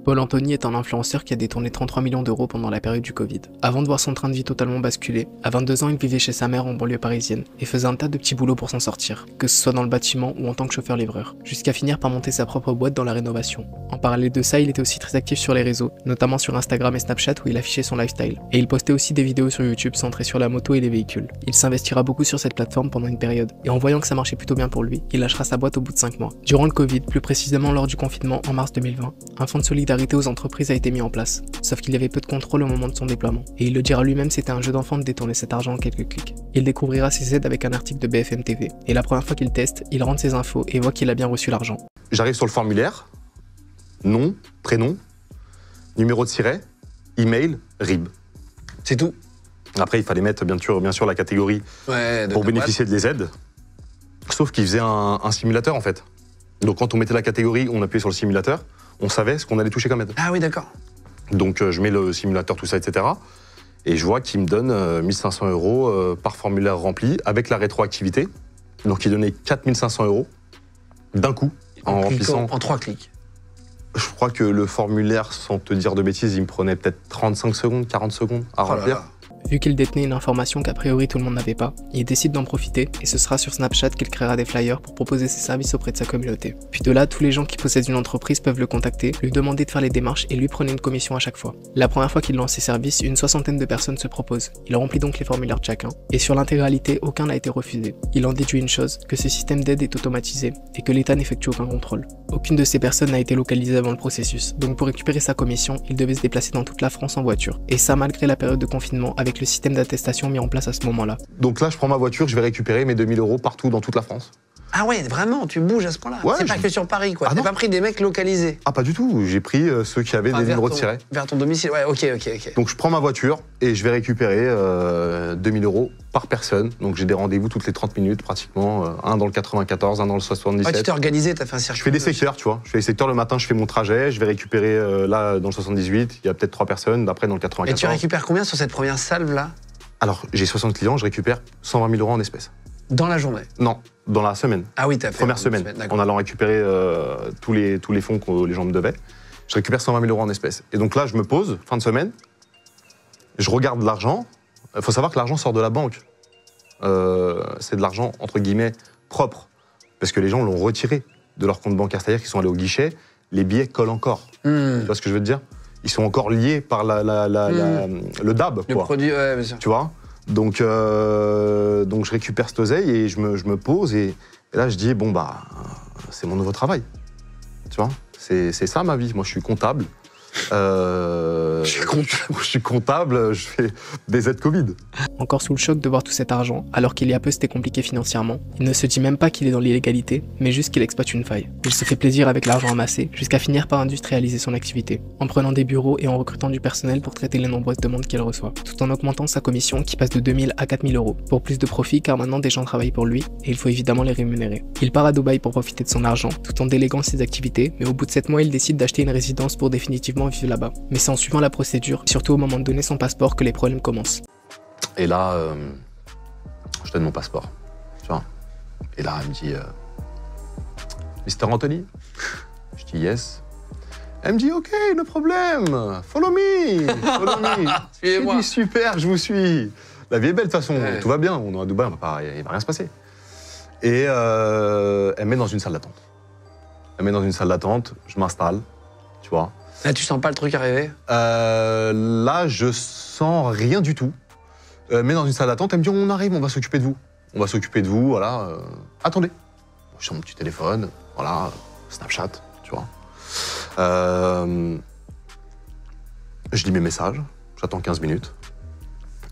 Paul Anthony est un influenceur qui a détourné 33 millions d'euros pendant la période du Covid. Avant de voir son train de vie totalement basculer, à 22 ans il vivait chez sa mère en banlieue parisienne et faisait un tas de petits boulots pour s'en sortir, que ce soit dans le bâtiment ou en tant que chauffeur-livreur, jusqu'à finir par monter sa propre boîte dans la rénovation. En parallèle de ça, il était aussi très actif sur les réseaux, notamment sur Instagram et Snapchat où il affichait son lifestyle. Et il postait aussi des vidéos sur YouTube centrées sur la moto et les véhicules. Il s'investira beaucoup sur cette plateforme pendant une période, et en voyant que ça marchait plutôt bien pour lui, il lâchera sa boîte au bout de 5 mois. Durant le Covid, plus précisément lors du confinement en mars 2020, un fonds de solidarité aux entreprises a été mis en place, sauf qu'il y avait peu de contrôle au moment de son déploiement. Et il le dira lui-même, c'était un jeu d'enfant de détourner cet argent en quelques clics. Il découvrira ses aides avec un article de BFM TV, et la première fois qu'il teste, il rentre ses infos et voit qu'il a bien reçu l'argent. J'arrive sur le formulaire, nom, prénom, numéro de siret, email, RIB. C'est tout. Après, il fallait mettre bien sûr la catégorie pour bénéficier des aides. Sauf qu'il faisait un simulateur en fait. Donc quand on mettait la catégorie, on appuyait sur le simulateur, on savait ce qu'on allait toucher comme aide. Ah oui, d'accord. Donc je mets le simulateur, tout ça, etc. Et je vois qu'il me donne 1500 € par formulaire rempli avec la rétroactivité. Donc il donnait 4500 € d'un coup en remplissant. En 3 clics. Je crois que le formulaire, sans te dire de bêtises, il me prenait peut-être 35 secondes, 40 secondes à remplir. Vu qu'il détenait une information qu'a priori tout le monde n'avait pas, il décide d'en profiter et ce sera sur Snapchat qu'il créera des flyers pour proposer ses services auprès de sa communauté. Puis de là, tous les gens qui possèdent une entreprise peuvent le contacter, lui demander de faire les démarches et lui prenait une commission à chaque fois. La première fois qu'il lance ses services, une 60aine de personnes se proposent. Il remplit donc les formulaires de chacun et sur l'intégralité, aucun n'a été refusé. Il en déduit une chose, que ce système d'aide est automatisé et que l'État n'effectue aucun contrôle. Aucune de ces personnes n'a été localisée avant le processus, donc pour récupérer sa commission, il devait se déplacer dans toute la France en voiture. Et ça malgré la période de confinement avec le système d'attestation mis en place à ce moment-là. Donc là, je prends ma voiture, je vais récupérer mes 2000 € partout dans toute la France. Ah ouais, vraiment, tu bouges à ce point-là. Ouais, c'est pas que sur Paris, quoi. T'as pas pris des mecs localisés. Ah, pas du tout. J'ai pris ceux qui avaient des numéros de siret. Vers ton domicile, ouais, ok. Donc je prends ma voiture et je vais récupérer 2000 € par personne. Donc j'ai des rendez-vous toutes les 30 minutes pratiquement. Un dans le 94, un dans le 77. Ouais, tu t'es organisé, t'as fait un circuit. Je fais des secteurs, tu vois. Je fais des secteurs le matin, je fais mon trajet. Je vais récupérer là dans le 78, il y a peut-être 3 personnes. D'après dans le 94. Et tu récupères combien sur cette première salve là? Alors j'ai 60 clients, je récupère 120 000 € en espèces. Dans la journée? Non, dans la semaine. Ah oui, t'as fait. Première semaine, en allant récupérer tous les fonds que les gens me devaient. Je récupère 120 000 € en espèces. Et donc là, je me pose, fin de semaine, je regarde l'argent. Il faut savoir que l'argent sort de la banque. C'est de l'argent, entre guillemets, propre. Parce que les gens l'ont retiré de leur compte bancaire. C'est-à-dire qu'ils sont allés au guichet, les billets collent encore. Tu vois ce que je veux te dire? Ils sont encore liés par le DAB. Le quoi. produit, ouais, bien sûr. Tu vois? Donc je récupère cette oseille et je me pose et là je dis bon bah c'est mon nouveau travail, tu vois, c'est ça ma vie. Moi je suis comptable, je suis comptable, je fais des aides Covid. Encore sous le choc de voir tout cet argent, alors qu'il y a peu c'était compliqué financièrement, il ne se dit même pas qu'il est dans l'illégalité, mais juste qu'il exploite une faille. Il se fait plaisir avec l'argent amassé, jusqu'à finir par industrialiser son activité, en prenant des bureaux et en recrutant du personnel pour traiter les nombreuses demandes qu'il reçoit, tout en augmentant sa commission qui passe de 2000 à 4000 €, pour plus de profit car maintenant des gens travaillent pour lui, et il faut évidemment les rémunérer. Il part à Dubaï pour profiter de son argent, tout en déléguant ses activités, mais au bout de 7 mois il décide d'acheter une résidence pour définitivement vivre là-bas. Mais c'est en suivant la procédure, surtout au moment de donner son passeport, que les problèmes commencent. Et là, je donne mon passeport, tu vois. Et là, elle me dit, Mr. Anthony? Je dis yes. Elle me dit, ok, no problème, follow me. Je dis, super, je vous suis. La vie est belle de toute façon, tout va bien, on est à Dubaï, il va rien se passer. Et elle me met dans une salle d'attente. Je m'installe, tu vois. Là, tu sens pas le truc arriver? Là, je sens rien du tout. Mais dans une salle d'attente, elle me dit on arrive, on va s'occuper de vous. Voilà. Attendez. Je sur mon petit téléphone, voilà, Snapchat, tu vois. Je lis mes messages, j'attends 15 minutes.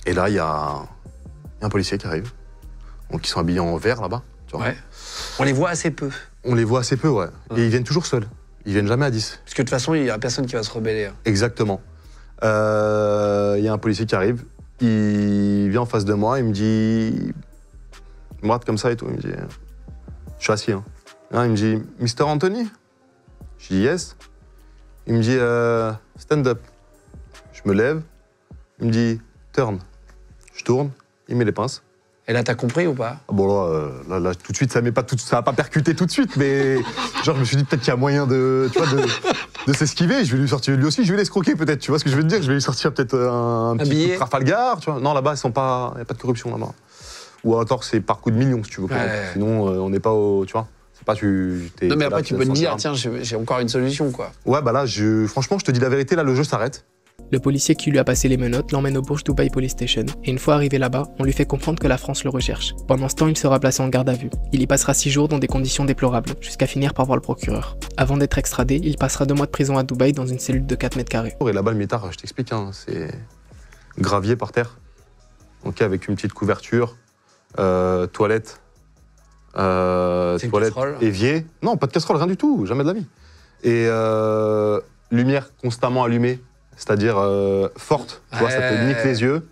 Et là, il y a un policier qui arrive. Donc, ils sont habillés en vert là-bas, tu vois. Ouais. On les voit assez peu. On les voit assez peu, ouais. Et ils viennent toujours seuls. Ils viennent jamais à 10. Parce que de toute façon, il n'y a personne qui va se rebeller. Hein. Exactement. Il y a un policier qui arrive, il vient en face de moi, il me dit... Il me regarde comme ça et tout, il me dit... Je suis assis, hein. Il me dit, Mr. Anthony? Je dis yes. Il me dit, stand up. Je me lève, il me dit, turn. Je tourne, il met les pinces. Et là, t'as compris ou pas? Bon, là, tout de suite, ça n'a pas percuté tout de suite, mais genre, je me suis dit peut-être qu'il y a moyen de de s'esquiver, je vais lui sortir lui aussi, je vais l'escroquer peut-être, tu vois ce que je veux te dire? Je vais lui sortir peut-être un petit billet. coup de Trafalgar, tu vois. Non, là-bas, il n'y a pas de corruption là-bas. Ou alors c'est par coup de millions, si tu veux. Ouais. Sinon, on n'est pas au. Tu vois? C'est pas Non, mais après, tu peux te dire, tiens, j'ai encore une solution, quoi. Ouais, bah là, franchement, je te dis la vérité, là, le jeu s'arrête. Le policier qui lui a passé les menottes l'emmène au Burj Dubai Police Station, et une fois arrivé là-bas, on lui fait comprendre que la France le recherche. Pendant ce temps, il sera placé en garde à vue. Il y passera 6 jours dans des conditions déplorables, jusqu'à finir par voir le procureur. Avant d'être extradé, il passera 2 mois de prison à Dubaï dans une cellule de 4 mètres carrés. Et là-bas, le mitard, je t'explique, hein, c'est gravier par terre, ok, avec une petite couverture, toilette, évier. Non, pas de casserole, rien du tout, jamais de la vie. Et lumière constamment allumée, c'est-à-dire forte, tu vois, ça te nique les yeux.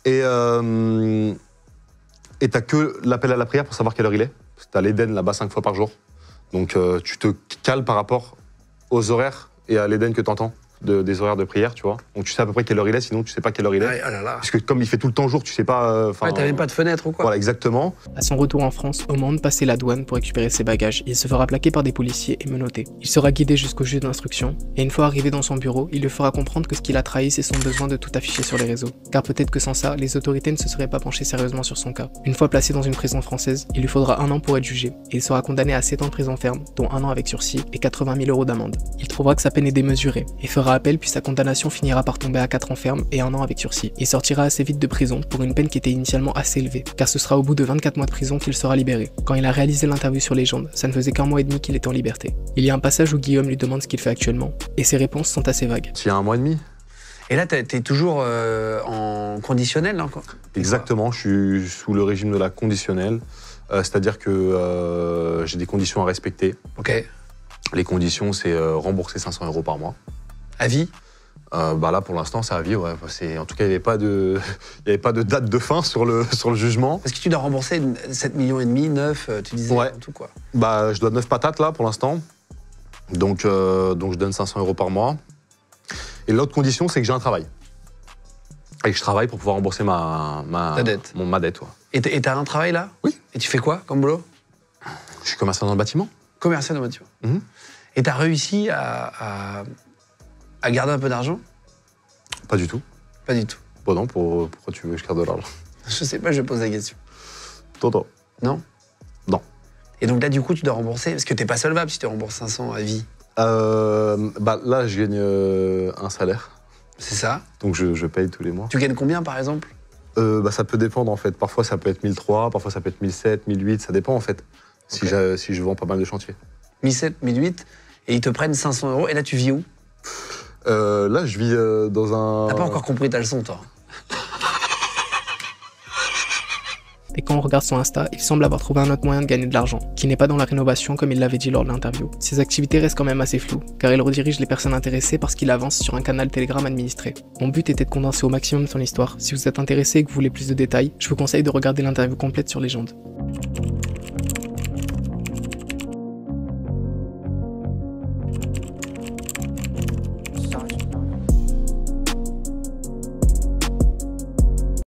Et t'as que l'appel à la prière pour savoir quelle heure il est. T'as l'Éden là-bas 5 fois par jour. Donc tu te cales par rapport aux horaires et à l'Éden que t'entends. Des horaires de prière, tu vois. Donc tu sais à peu près quelle heure il est, sinon tu sais pas quelle heure il est. Ouais, oh là là. Parce que comme il fait tout le temps jour, tu sais pas. Ouais, t'as même pas de fenêtre ou quoi? Voilà, exactement. À son retour en France, Oman passait la douane pour récupérer ses bagages. Il se fera plaquer par des policiers et menotté. Il sera guidé jusqu'au juge d'instruction, et une fois arrivé dans son bureau, il lui fera comprendre que ce qu'il a trahi, c'est son besoin de tout afficher sur les réseaux. Car peut-être que sans ça, les autorités ne se seraient pas penchées sérieusement sur son cas. Une fois placé dans une prison française, il lui faudra 1 an pour être jugé, et il sera condamné à 7 ans de prison ferme, dont 1 an avec sursis et 80 000 € d'amende. Il trouvera que sa peine est démesurée, et fera appel puis sa condamnation finira par tomber à 4 ans ferme et 1 an avec sursis. Il sortira assez vite de prison pour une peine qui était initialement assez élevée, car ce sera au bout de 24 mois de prison qu'il sera libéré. Quand il a réalisé l'interview sur Légende, ça ne faisait qu'1 mois et demi qu'il était en liberté. Il y a un passage où Guillaume lui demande ce qu'il fait actuellement, et ses réponses sont assez vagues. Il y a 1 mois et demi. Et là, t'es toujours en conditionnel, là, encore? Exactement, je suis sous le régime de la conditionnelle, c'est-à-dire que j'ai des conditions à respecter. Ok. Les conditions, c'est rembourser 500 € par mois. À vie? Bah là, pour l'instant, c'est à vie, ouais. En tout cas, il n'y avait pas de date de fin sur le jugement. Parce que tu dois rembourser 7,5 millions, 9, tu disais, ouais. En tout, quoi. Bah, je dois 9 patates, là, pour l'instant. Donc je donne 500 € par mois. Et l'autre condition, c'est que j'ai un travail. Et que je travaille pour pouvoir rembourser ma dette. Ma dette, ouais. Et t'as un travail, là? Oui. Et tu fais quoi, comme boulot? Je suis commercial dans le bâtiment. Commercial dans le bâtiment. Mm-hmm. Et t'as réussi à garder un peu d'argent? Pas du tout. Pas du tout. Bon, non, pourquoi tu veux que je garde de l'argent? Je sais pas, je pose la question. Tonton. Non? Non. Et donc là, du coup, tu dois rembourser, parce que t'es pas solvable si tu rembourses 500 à vie. Bah là, je gagne un salaire. C'est ça? Donc je paye tous les mois. Tu gagnes combien, par exemple? Bah ça peut dépendre, en fait. Parfois, ça peut être 1003, parfois, ça peut être 1007, 1008, ça dépend, en fait. Okay. Si je vends pas mal de chantiers. 1007, 1008, et ils te prennent 500 €, et là, tu vis où? Là, je vis dans un... T'as pas encore compris ta leçon, toi? Et quand on regarde son Insta, il semble avoir trouvé un autre moyen de gagner de l'argent, qui n'est pas dans la rénovation comme il l'avait dit lors de l'interview. Ses activités restent quand même assez floues, car il redirige les personnes intéressées parce qu'il avance sur un canal Telegram administré. Mon but était de condenser au maximum son histoire. Si vous êtes intéressé et que vous voulez plus de détails, je vous conseille de regarder l'interview complète sur Légende.